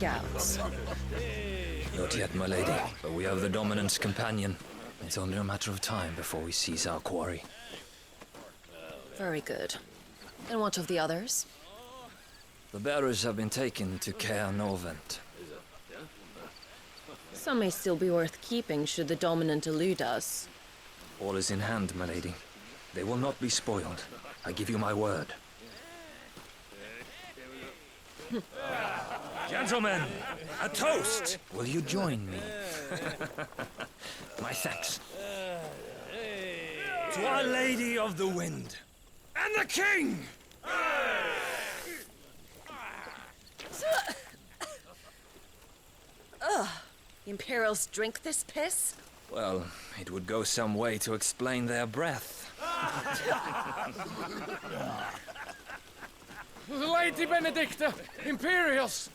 Scouts. Not yet, my lady, but we have the Dominant's companion. It's only a matter of time before we seize our quarry. Very good. And what of the others? The bearers have been taken to Caer Novent. Some may still be worth keeping should the Dominant elude us. All is in hand, my lady. They will not be spoiled. I give you my word. Gentlemen, a toast! Will you join me? My thanks. To Our Lady of the Wind. And the King! Ugh. The Imperials drink this piss? Well, it would go some way to explain their breath. Lady Benedicta! Imperials!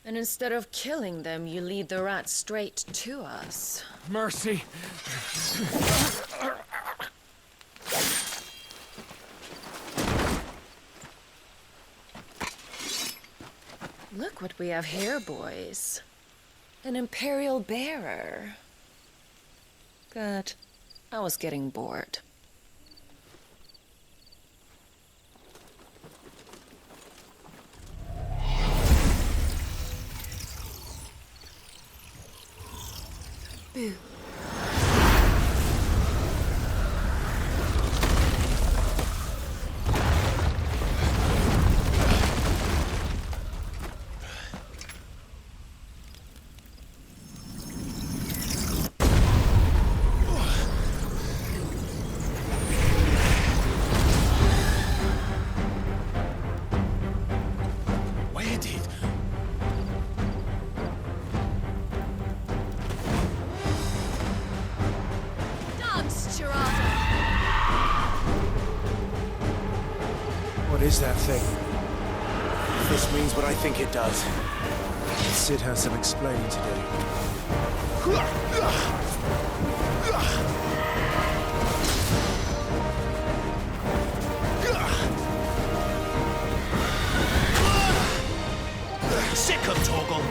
And instead of killing them, you lead the rats straight to us. Mercy! Look what we have here, boys. An Imperial bearer. Good. I was getting bored. Boo. What is that thing? If this means what I think it does, Cid has some explaining to do. Sick of Torgal!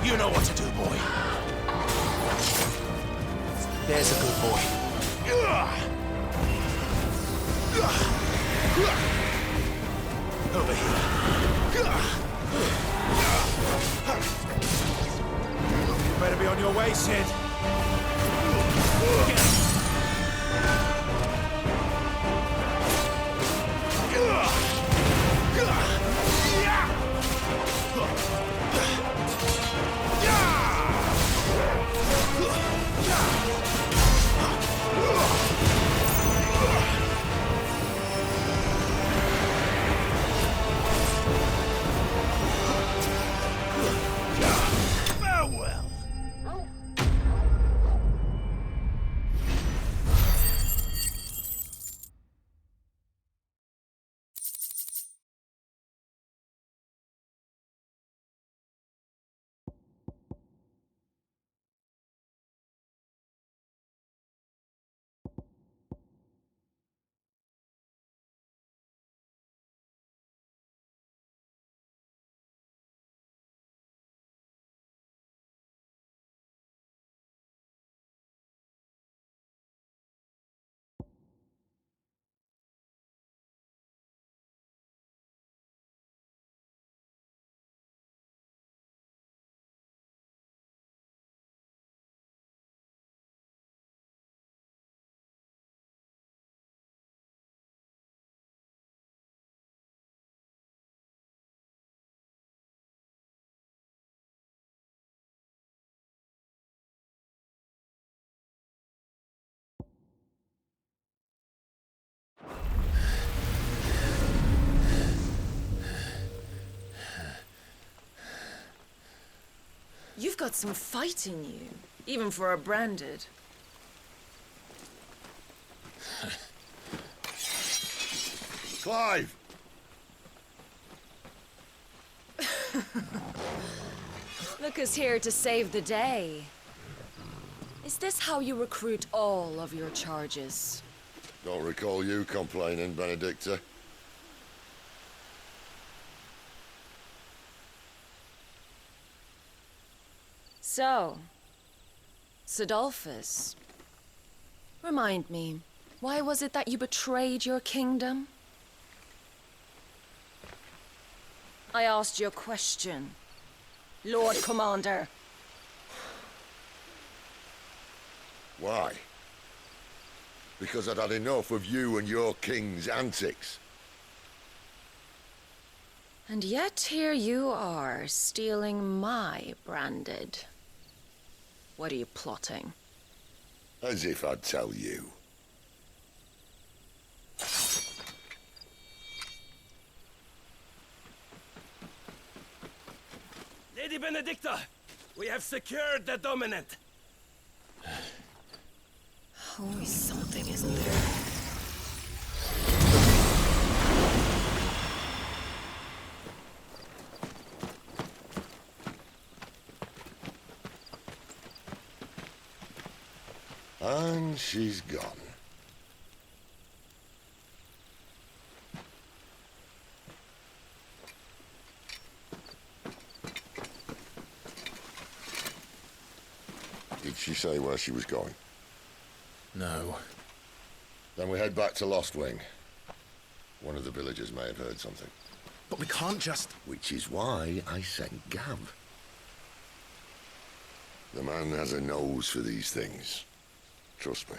You know what to do, boy. There's a good boy. Over here. You better be on your way, Cid. got some fight in you, even for a branded. Clive! Look who's here to save the day. Is this how you recruit all of your charges? Don't recall you complaining, Benedicta. So, Sidolphus, remind me, why was it that you betrayed your kingdom? I asked you a question, Lord Commander. Why? Because I'd had enough of you and your king's antics. And yet here you are, stealing my branded. What are you plotting? As if I'd tell you. Lady Benedicta, we have secured the dominant. Always something, isn't there? And she's gone. Did she say where she was going? No. Then we head back to Lost Wing. One of the villagers may have heard something. But we can't just... Which is why I sent Gav. The man has a nose for these things. Trust me.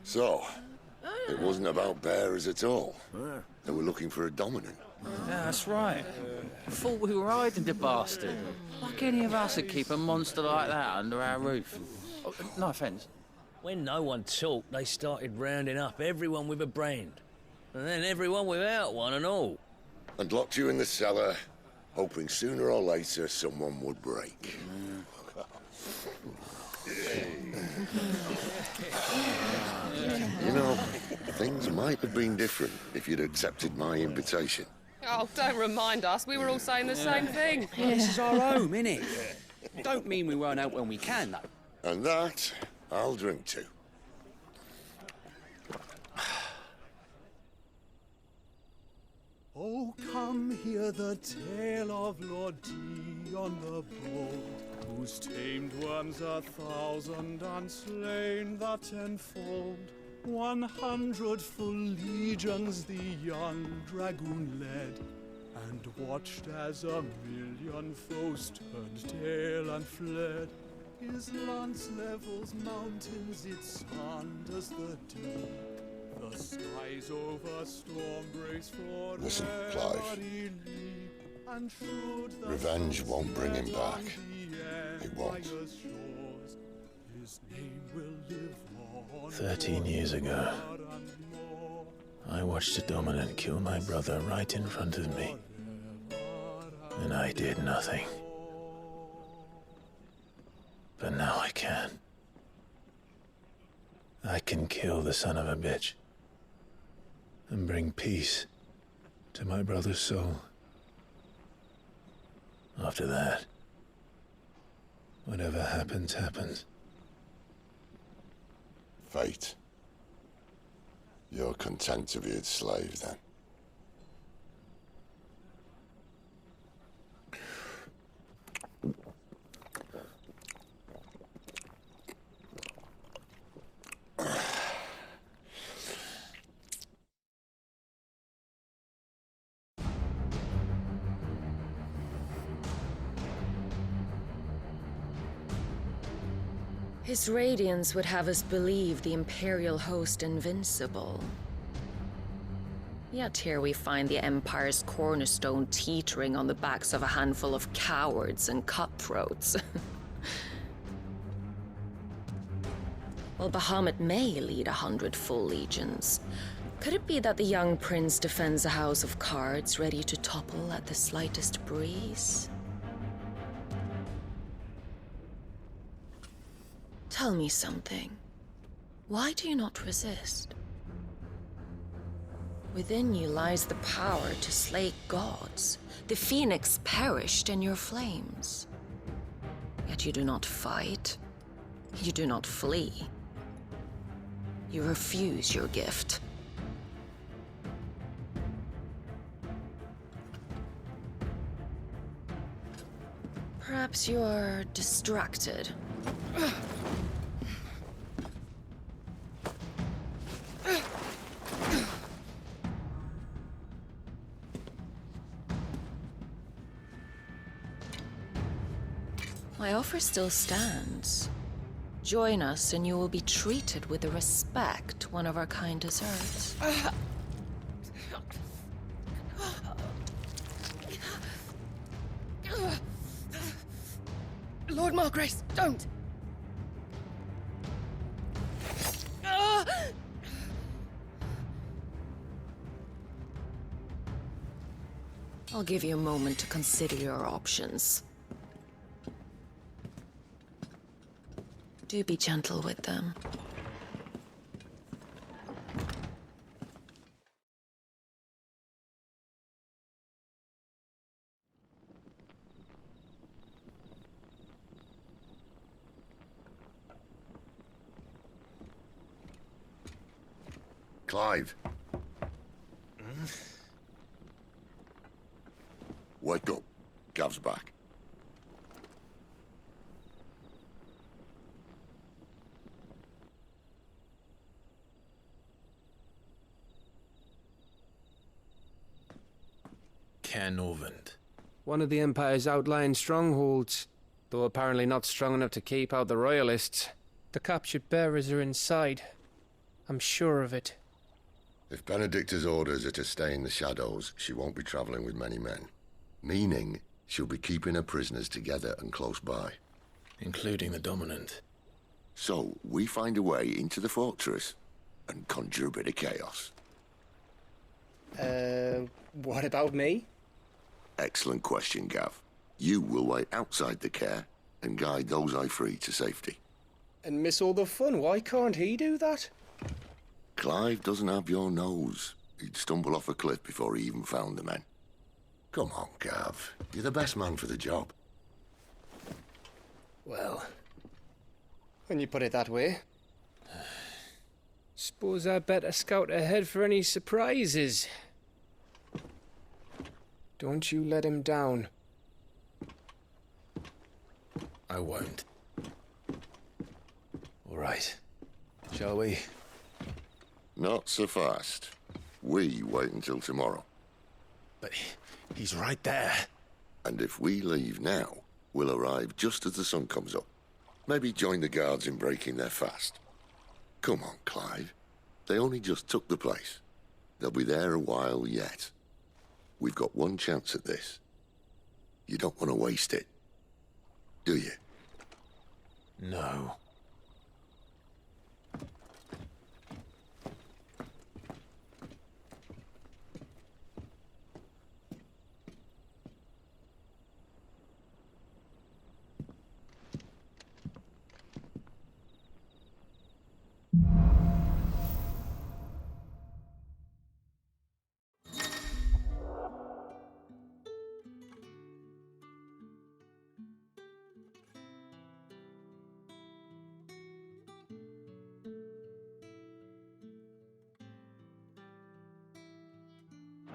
So, it wasn't about bearers at all. They were looking for a dominant. Yeah, that's right. I thought we were hiding the bastard. Like any of us would keep a monster like that under our roof. Oh, no offence. When no one talked, they started rounding up everyone with a brand. And then everyone without one and all. And locked you in the cellar, hoping sooner or later someone would break. You know, things might have been different if you'd accepted my invitation. Oh, don't remind us. We were all saying the same thing. This is our home, innit? Don't mean we won't out when we can, though. And that, I'll drink to. Oh, come hear the tale of Lord Dion the Bold, whose tamed worms 1,000 and slain the tenfold. 100 full legions the young dragoon led, and watched as 1,000,000 foes turned tail and fled. His lance levels mountains, it sanders the dew. The skies over storm breaks for Listen, Clive. and should the Revenge won't bring him back. It won't. His name will live on 13 years ago, I watched a dominant kill my brother right in front of me, and I did nothing. But now I can. I can kill the son of a bitch and bring peace to my brother's soul. After that, whatever happens, happens. Fate. You're content to be its slave, then? His radiance would have us believe the Imperial host invincible. Yet here we find the Empire's cornerstone teetering on the backs of a handful of cowards and cutthroats. While Bahamut may lead 100 full legions, could it be that the young prince defends a house of cards ready to topple at the slightest breeze? Tell me something. Why do you not resist? Within you lies the power to slay gods. The phoenix perished in your flames. Yet you do not fight. You do not flee. You refuse your gift. Perhaps you're distracted. My offer still stands. Join us and you will be treated with the respect one of our kind deserves. Lord Margrace, don't! I'll give you a moment to consider your options. Do be gentle with them. Clive. Wake up. Gav's back. Canovant. One of the Empire's outlying strongholds, though apparently not strong enough to keep out the Royalists. The captured bearers are inside. I'm sure of it. If Benedicta's orders are to stay in the shadows, she won't be travelling with many men. Meaning, she'll be keeping her prisoners together and close by. Including the Dominant. So, we find a way into the fortress and conjure a bit of chaos. What about me? Excellent question, Gav. You will wait outside the care and guide those I free to safety. And miss all the fun. Why can't he do that? Clive doesn't have your nose. He'd stumble off a cliff before he even found the men. Come on, Gav. You're the best man for the job. Well, when you put it that way. Suppose I'd better scout ahead for any surprises. Don't you let him down. I won't. All right. Shall we? Not so fast. We wait until tomorrow. But he's right there. And if we leave now, we'll arrive just as the sun comes up. Maybe join the guards in breaking their fast. Come on, Clive. They only just took the place. They'll be there a while yet. We've got one chance at this. You don't want to waste it, do you? No.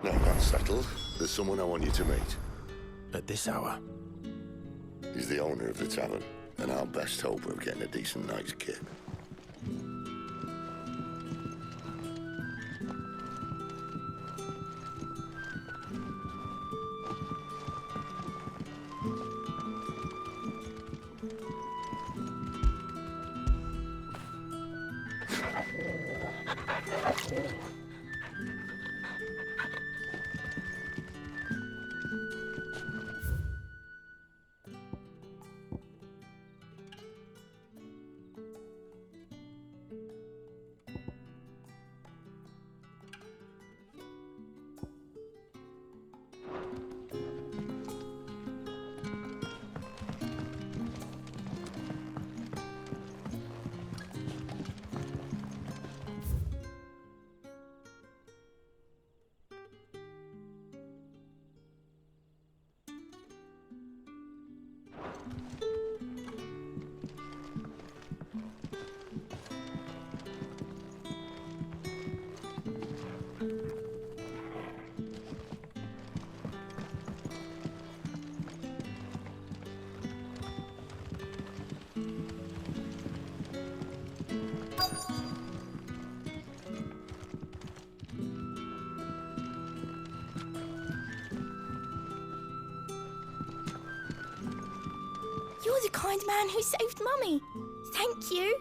Now that's settled. There's someone I want you to meet. At this hour? He's the owner of the tavern, and our best hope of getting a decent night's kip. the kind man who saved Mummy. Thank you.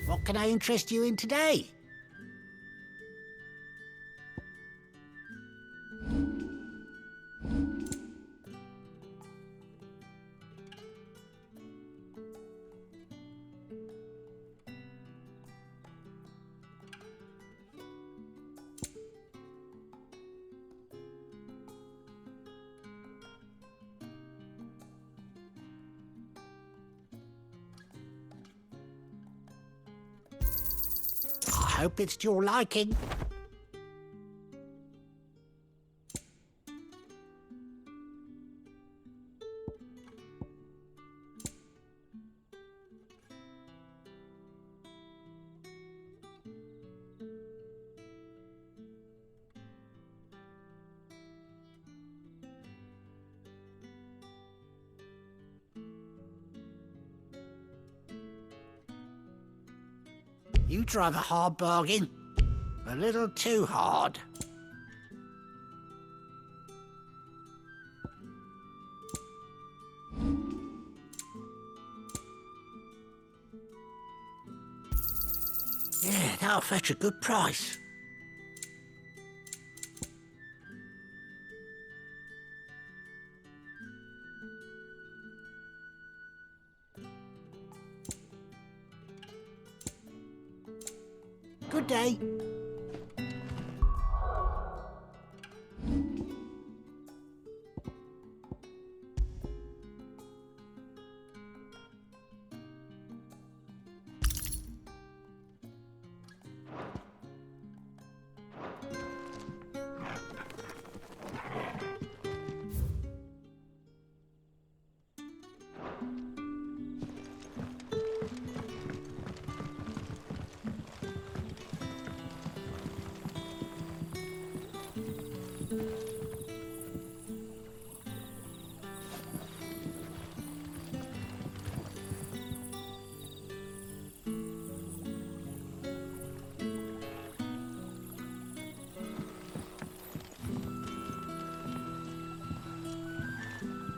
What can I interest you in today? I hope it's to your liking. You drive a hard bargain. A little too hard. Yeah, that'll fetch a good price. Good day.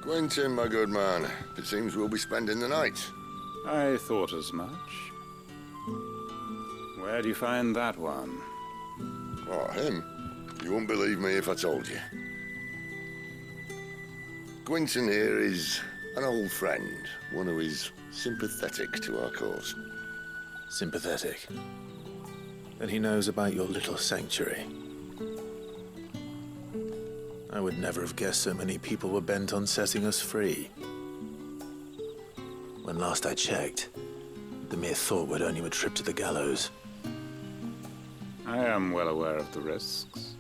Quentin, my good man. It seems we'll be spending the night. I thought as much. Where do you find that one? Oh, him? You wouldn't believe me if I told you. Quentin here is an old friend, one who is sympathetic to our cause. Sympathetic? And he knows about your little sanctuary. I would never have guessed so many people were bent on setting us free. When last I checked, the mere thought would earn you a trip to the gallows. I am well aware of the risks,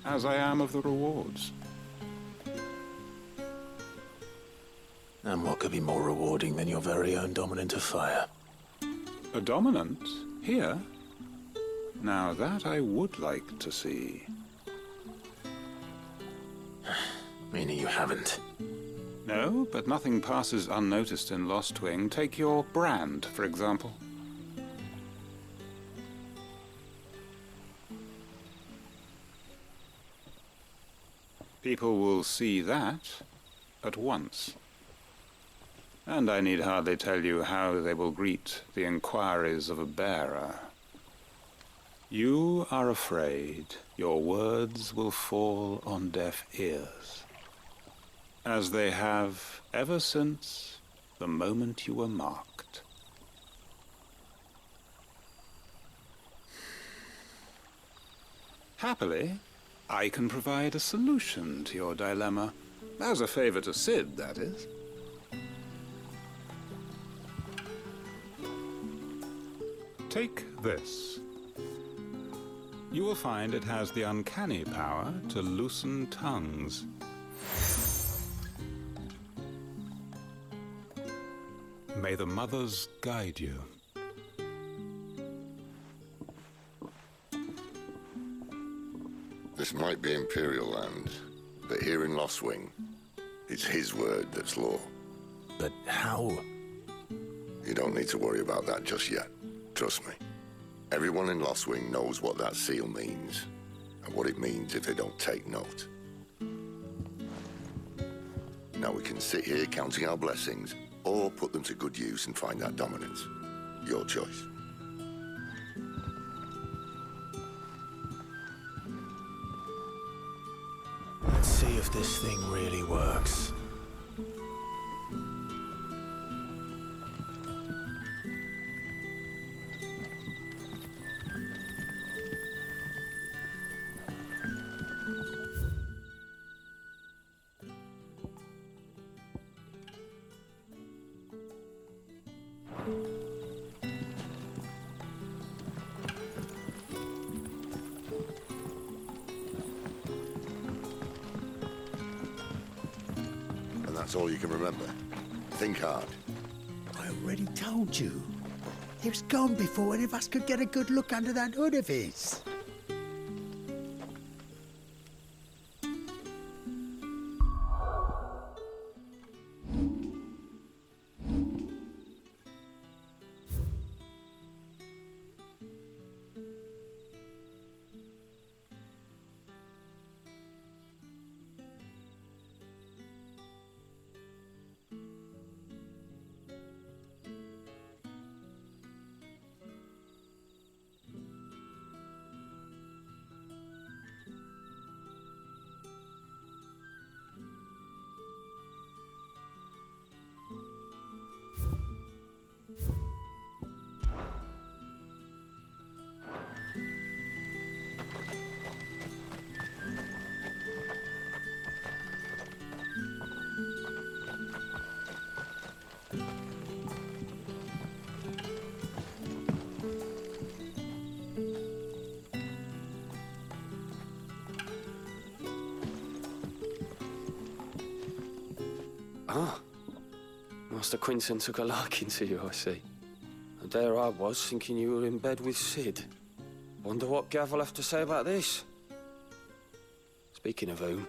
as I am of the rewards. And what could be more rewarding than your very own dominant of fire? A dominant? Here? Now that I would like to see. Meaning you haven't? No, but nothing passes unnoticed in Lostwing. Take your brand, for example. People will see that at once. And I need hardly tell you how they will greet the inquiries of a bearer. You are afraid your words will fall on deaf ears, as they have ever since the moment you were marked. Happily, I can provide a solution to your dilemma. As a favor to Sid, that is. Take this. You will find it has the uncanny power to loosen tongues. May the mothers guide you. This might be Imperial land, but here in Lostwing, it's his word that's law. But how? You don't need to worry about that just yet. Trust me. Everyone in Lostwing knows what that seal means, and what it means if they don't take note. Now we can sit here counting our blessings, or put them to good use and find that dominance. Your choice. Let's see if this thing really works. And that's all you can remember. Think hard. I already told you. He was gone before any of us could get a good look under that hood of his. Ah. Master Quinton took a liking to you, I see. And there I was, thinking you were in bed with Sid. Wonder what Gav will have to say about this. Speaking of whom,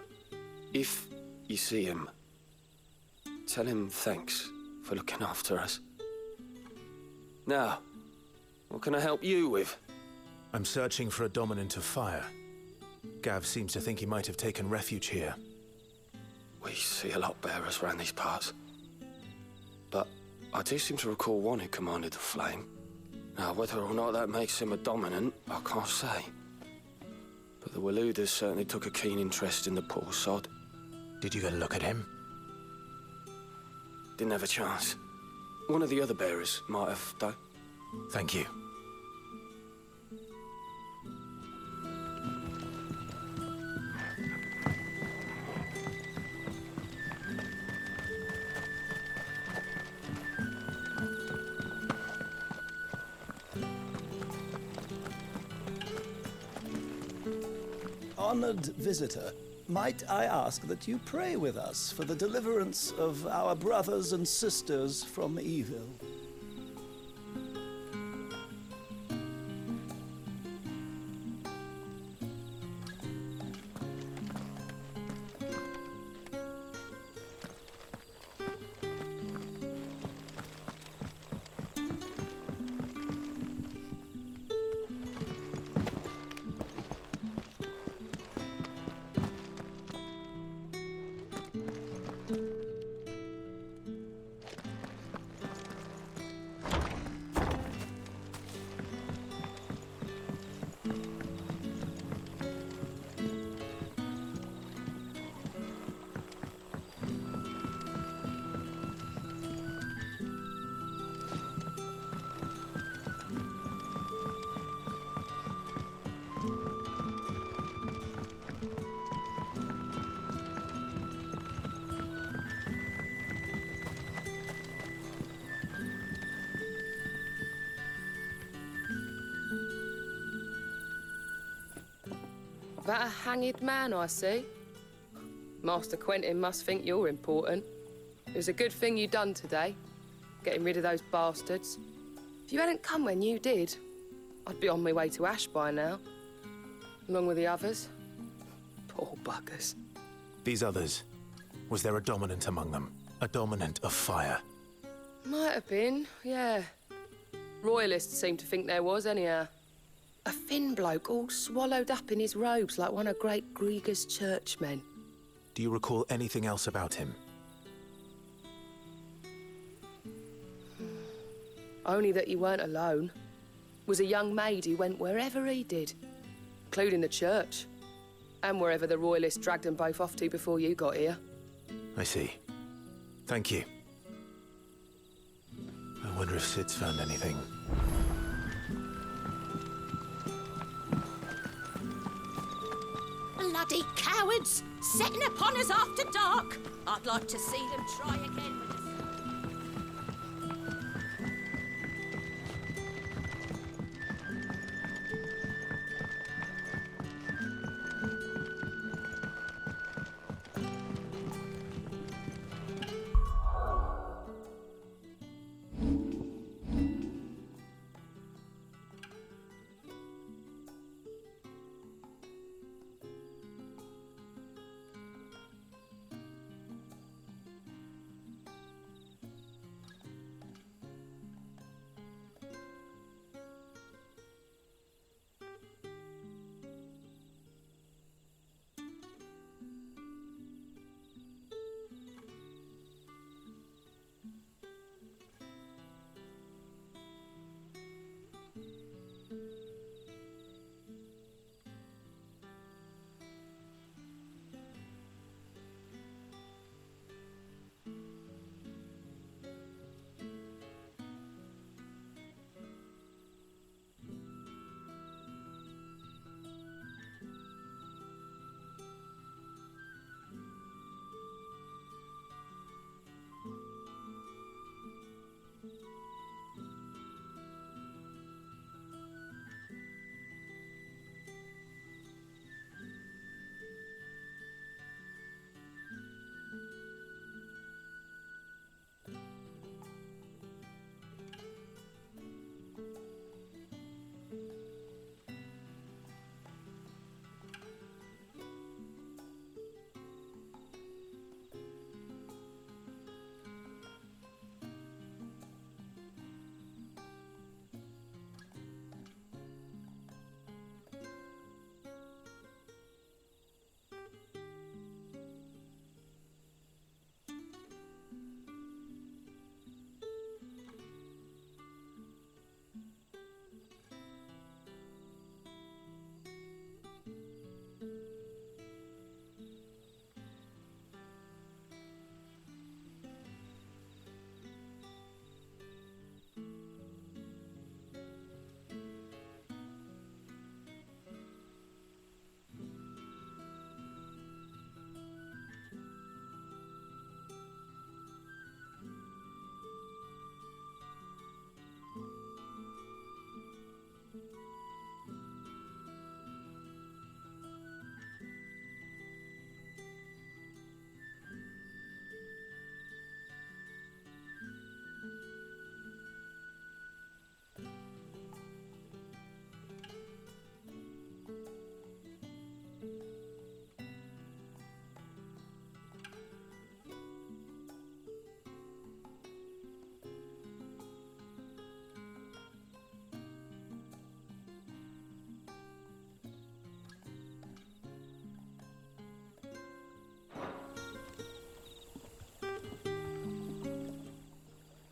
if you see him, tell him thanks for looking after us. Now, what can I help you with? I'm searching for a dominant of fire. Gav seems to think he might have taken refuge here. We see a lot bearers around these parts. But I do seem to recall one who commanded the flame. Now, whether or not that makes him a dominant, I can't say. But the Waluders certainly took a keen interest in the poor sod. Did you get a look at him? Didn't have a chance. One of the other bearers might have, though. Thank you. Honored visitor, might I ask that you pray with us for the deliverance of our brothers and sisters from evil? That a hanged man, I see. Master Quentin must think you're important. It was a good thing you done today, getting rid of those bastards. If you hadn't come when you did, I'd be on my way to Ash by now, along with the others. Poor buggers. These others, was there a dominant among them? A dominant of fire? Might have been, yeah. Royalists seem to think there was, anyhow. A thin bloke all swallowed up in his robes like one of great Grieger's churchmen. Do you recall anything else about him? Only that you weren't alone. Was a young maid who went wherever he did, including the church, and wherever the royalists dragged them both off to before you got here. I see. Thank you. I wonder if Sid's found anything. Bloody cowards! Setting upon us after dark! I'd like to see them try again with us.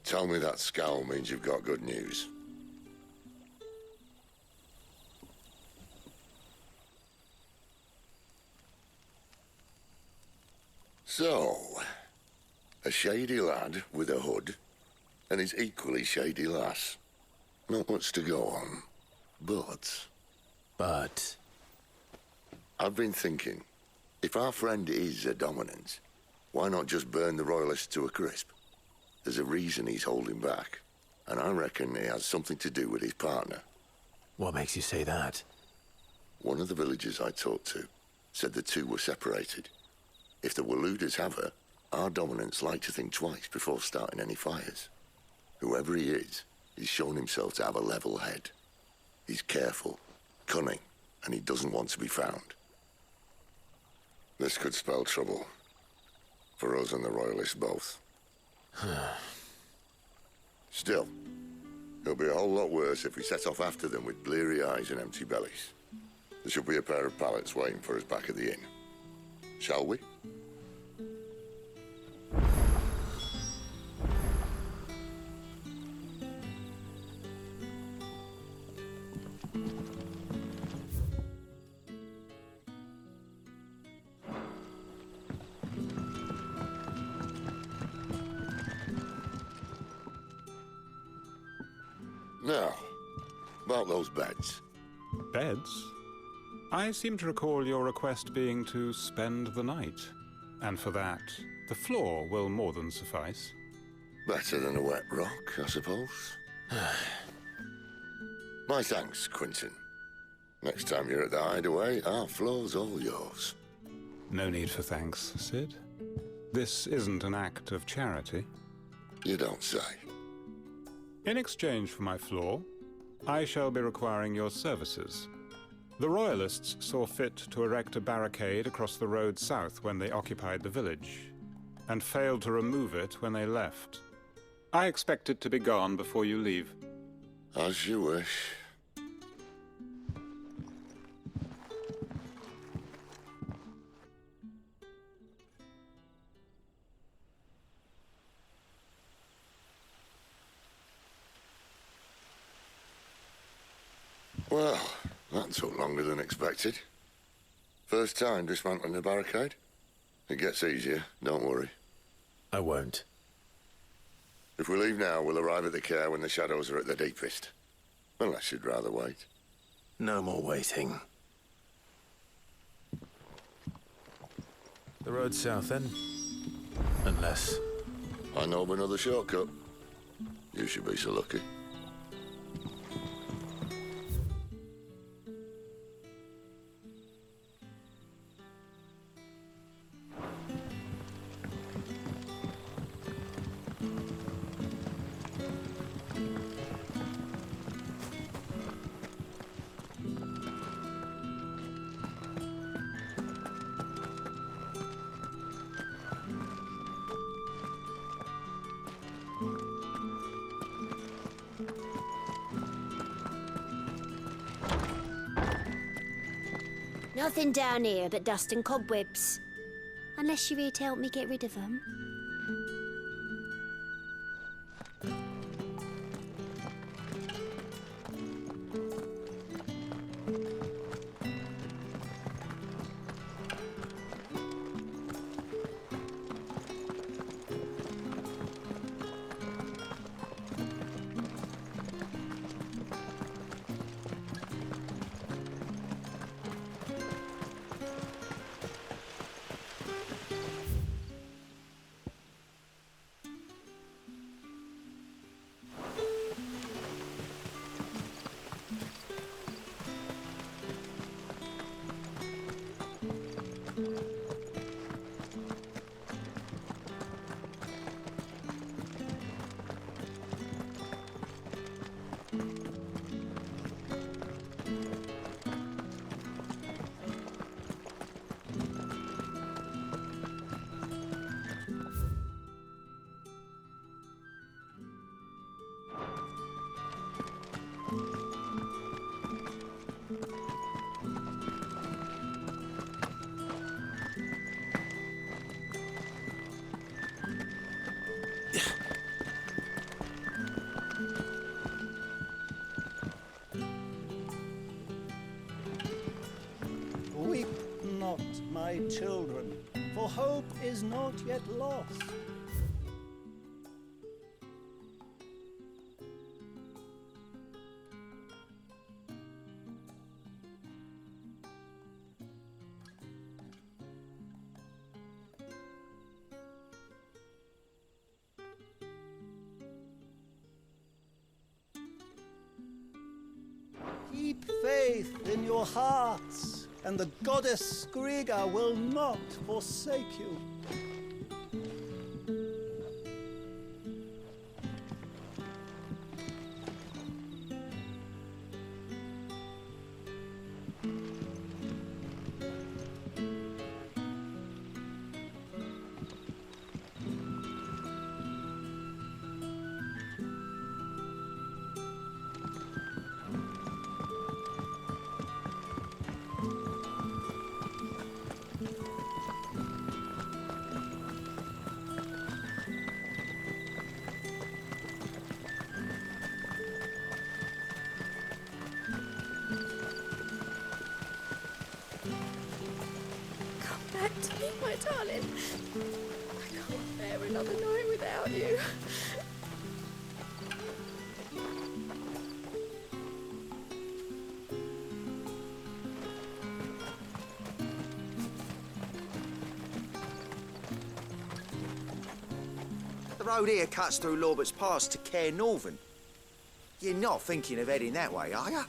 Tell me that scowl means you've got good news. So, a shady lad with a hood, and his equally shady lass. Not much to go on, but... But? I've been thinking, if our friend is a dominant, why not just burn the royalists to a crisp? There's a reason he's holding back, and I reckon it has something to do with his partner. What makes you say that? One of the villagers I talked to said the two were separated. If the Waluders have her, our dominants like to think twice before starting any fires. Whoever he is, he's shown himself to have a level head. He's careful, cunning, and he doesn't want to be found. This could spell trouble. For us and the royalists both. Still, it'll be a whole lot worse if we set off after them with bleary eyes and empty bellies. There should be a pair of pallets waiting for us back at the inn. Shall we? Now, about those beds. Beds? I seem to recall your request being to spend the night. And for that, the floor will more than suffice. Better than a wet rock, I suppose. My thanks, Quentin. Next time you're at the Hideaway, our floor's all yours. No need for thanks, Sid. This isn't an act of charity. You don't say. In exchange for my floor, I shall be requiring your services. The Royalists saw fit to erect a barricade across the road south when they occupied the village, and failed to remove it when they left. I expect it to be gone before you leave. As you wish. Well, that took longer than expected. First time dismantling the barricade? It gets easier, don't worry. I won't. If we leave now, we'll arrive at the care when the shadows are at their deepest. Unless you'd rather wait. No more waiting. The road south, then? Unless... I know of another shortcut. You should be so lucky. Nothing down here but dust and cobwebs. Unless you're here to help me get rid of them. Weep not, my children, for hope is not yet lost. Keep faith in your hearts, and the goddess Skriga will not forsake you. back to me, my darling. I can't bear another night without you. The road here cuts through Lorbert's Pass to Care Northern. You're not thinking of heading that way, are you?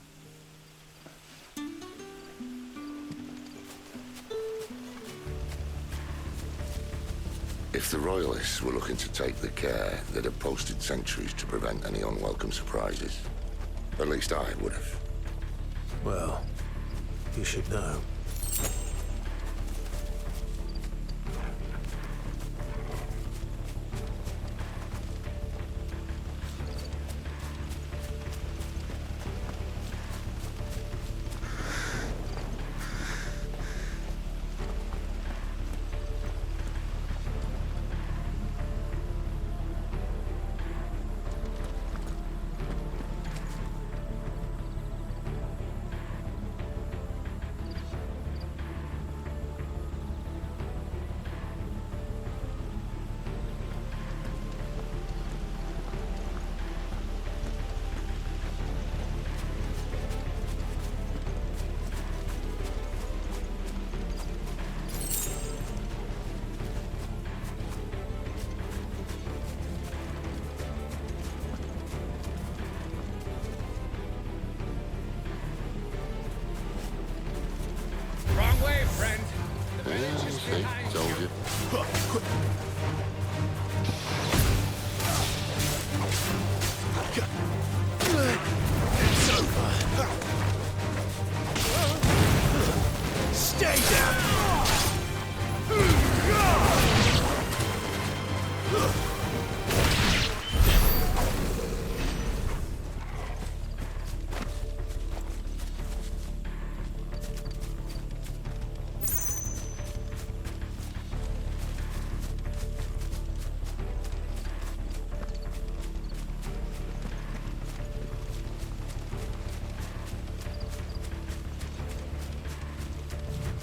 If the Royalists were looking to take the care, they'd have posted sentries to prevent any unwelcome surprises. At least I would have. Well, you should know. Wrong way, friend. The village is See, behind told you. you. It's over. Stay down.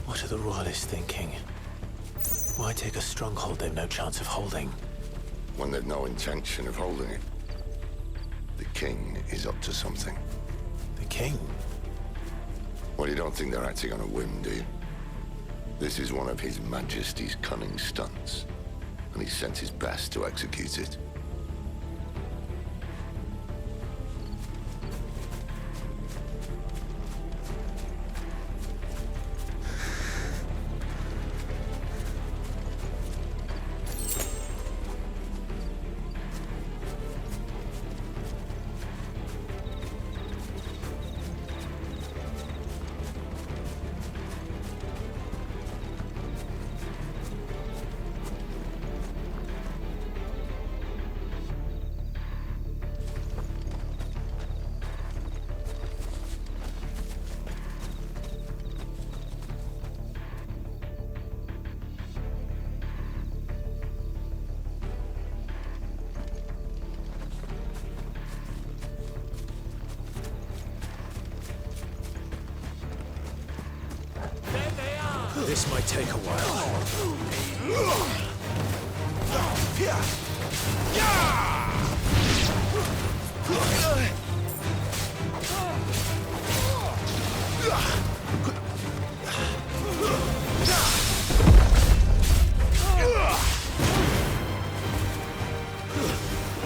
What are the Royalists thinking? Why take a stronghold they've no chance of holding? When they've no intention of holding it. The king is up to something. The king? Well, you don't think they're acting on a whim, do you? This is one of His Majesty's cunning stunts, and he sent his best to execute it. This might take a while.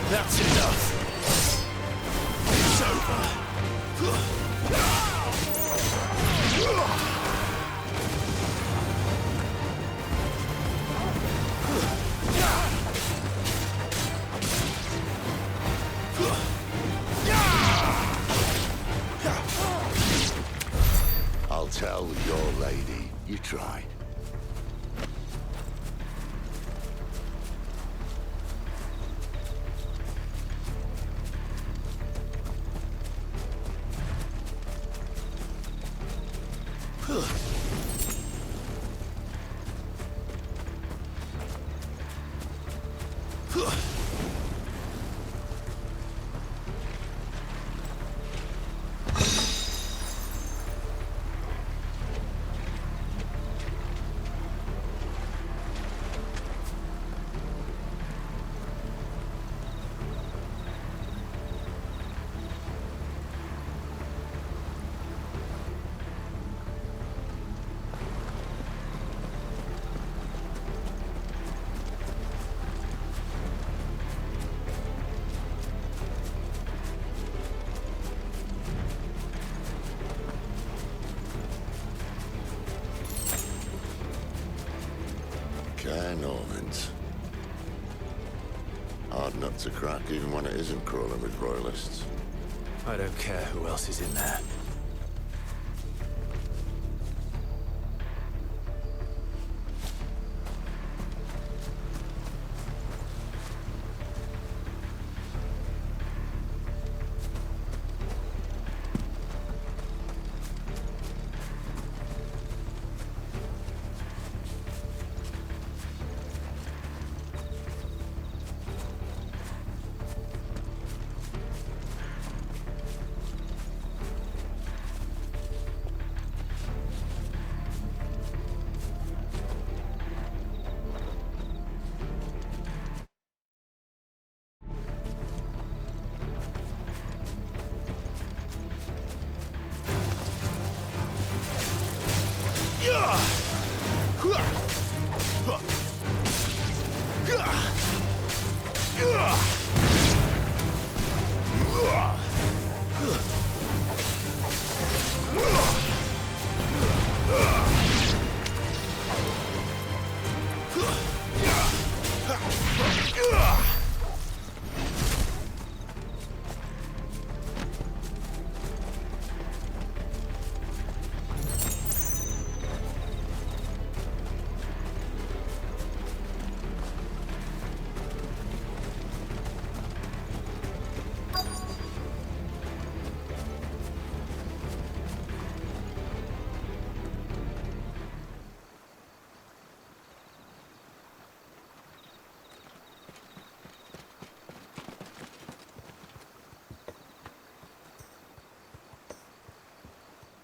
That's enough. It's over. I'll tell your lady you tried. Norvins. Hard nut to crack, even when it isn't crawling with royalists. I don't care who else is in there.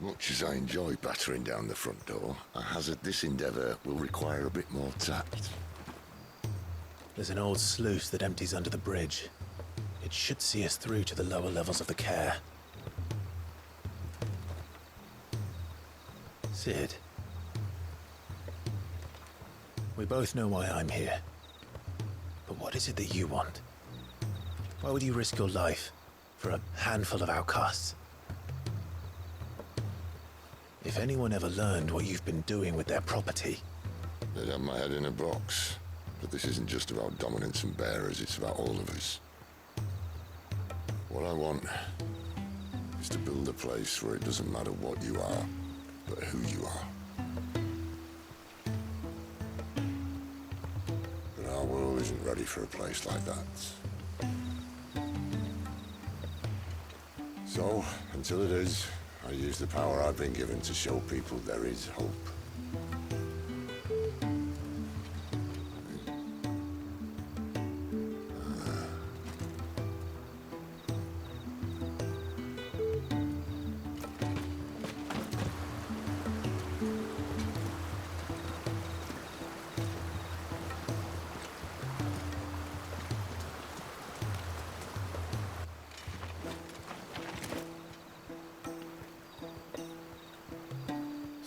Much as I enjoy battering down the front door, I hazard this endeavour will require a bit more tact. There's an old sluice that empties under the bridge. It should see us through to the lower levels of the care. Sid. We both know why I'm here. But what is it that you want? Why would you risk your life for a handful of outcasts? If anyone ever learned what you've been doing with their property... They'd have my head in a box. But this isn't just about dominance and bearers, it's about all of us. What I want is to build a place where it doesn't matter what you are, but who you are. But our world isn't ready for a place like that. So, until it is, I use the power I've been given to show people there is hope.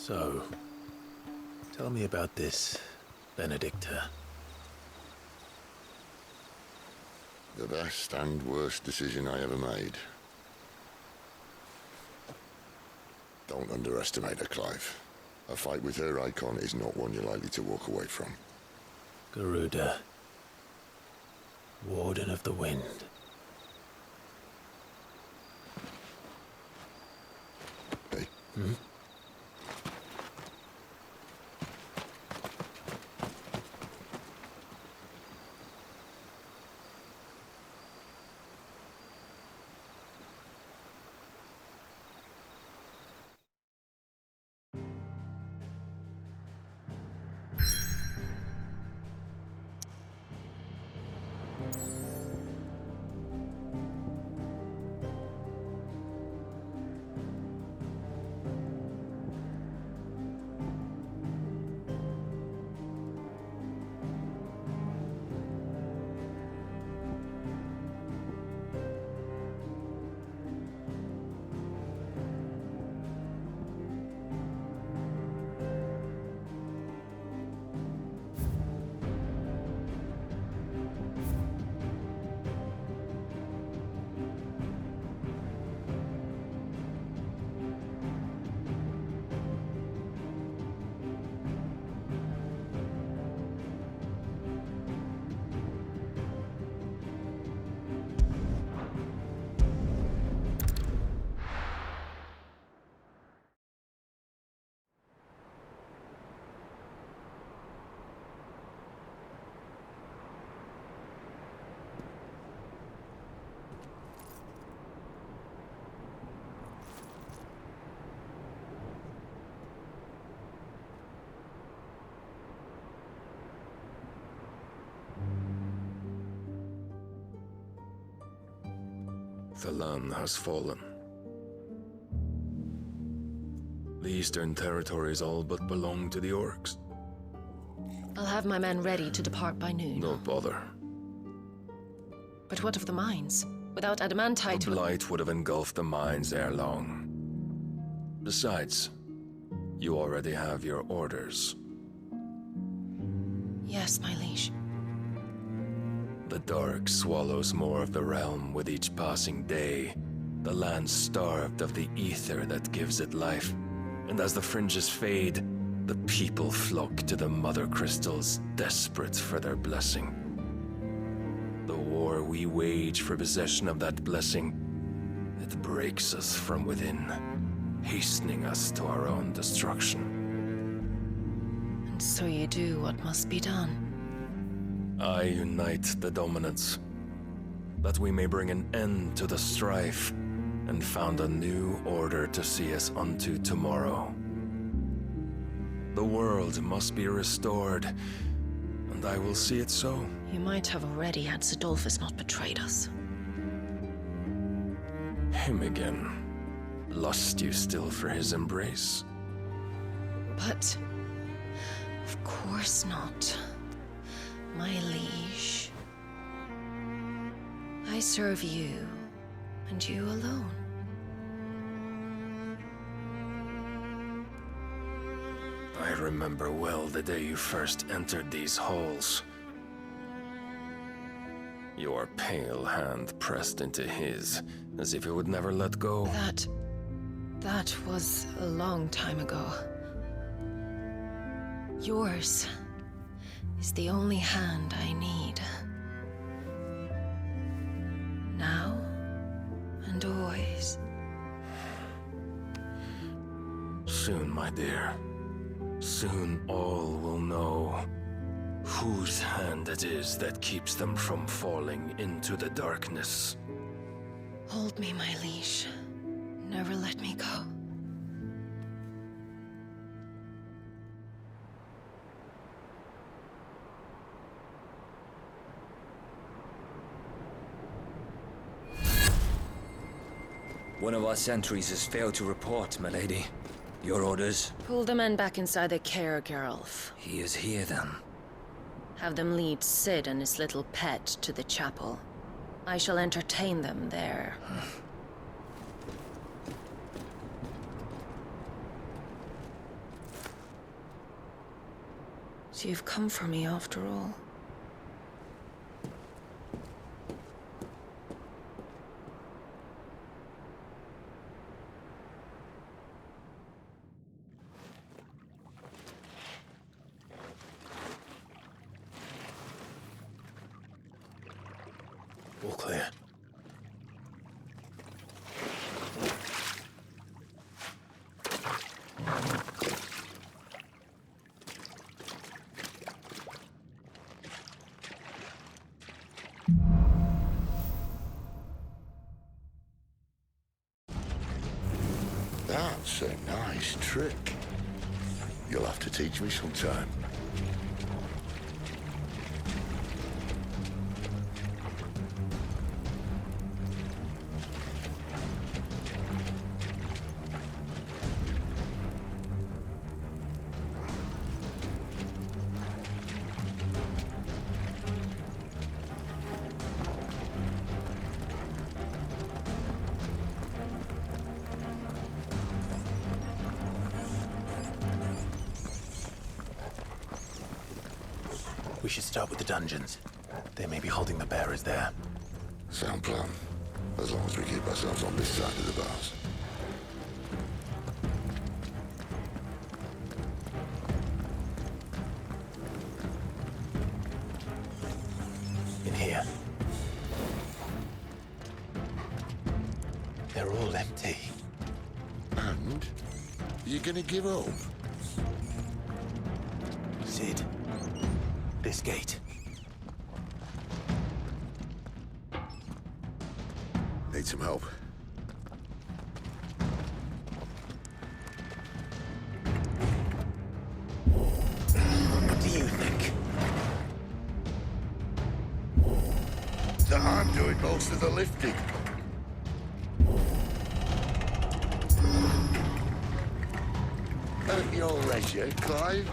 So, tell me about this Benedicta. The best and worst decision I ever made. Don't underestimate her, Clive. A fight with her Eikon is not one you're likely to walk away from. Garuda. Warden of the Wind. Hey? Hmm? The land has fallen. The Eastern territories all but belong to the orcs. I'll have my men ready to depart by noon. Don't bother. But what of the mines? Without adamantite... The blight would have engulfed the mines ere long. Besides, you already have your orders. Yes, my liege. The dark swallows more of the realm with each passing day. The land starved of the ether that gives it life. And as the fringes fade, the people flock to the mother crystals, desperate for their blessing. The war we wage for possession of that blessing, it breaks us from within, hastening us to our own destruction. And so you do what must be done. I unite the dominants, that we may bring an end to the strife, and found a new order to see us unto tomorrow. The world must be restored, and I will see it so. You might have already had Zidolphus not betrayed us. Him again. Lust you still for his embrace? But... of course not. My liege. I serve you, and you alone. I remember well the day you first entered these halls. Your pale hand pressed into his, as if it would never let go. That was a long time ago. Yours is the only hand I need. Now and always. Soon, my dear. Soon all will know whose hand it is that keeps them from falling into the darkness. Hold me, my liege. Never let me go. One of our sentries has failed to report, my lady. Your orders? Pull the men back inside the care, Geralf. He is here, then. Have them lead Sid and his little pet to the chapel. I shall entertain them there. So you've come for me after all. All clear. That's a nice trick. You'll have to teach me sometime. We should start with the dungeons. They may be holding the bearers there. Sound plan. As long as we keep ourselves on this side of the bars. In here. They're all empty. And? You gonna give up? Sid. This gate. Need some help? What do you think? That I'm doing most of the lifting. At your leisure, Clive.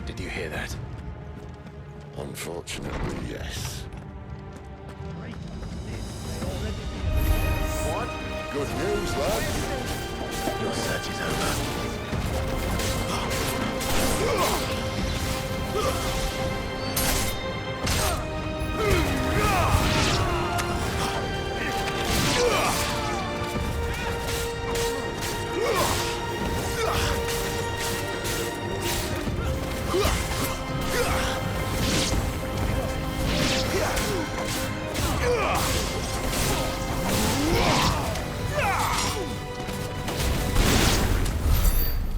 Did you hear that? Unfortunately, yes. What? Good news, lad. Your search is over.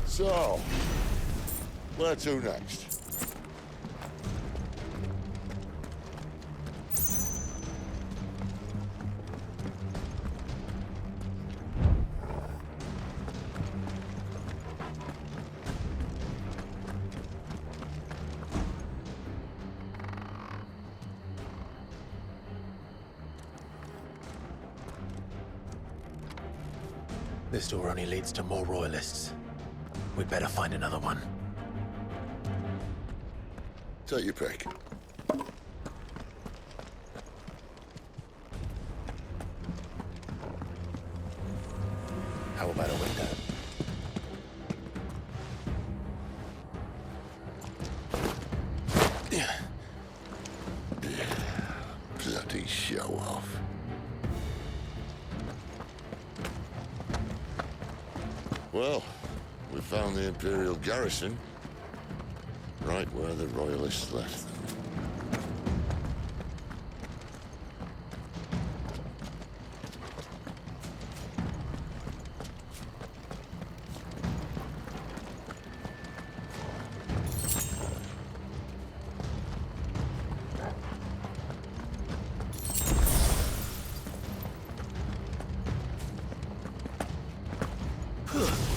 So, where to next? This door only leads to more royalists. We'd better find another one. Take your pick. How about a window? Bloody show off. Well, we found the Imperial garrison, right where the Royalists left them. Huh.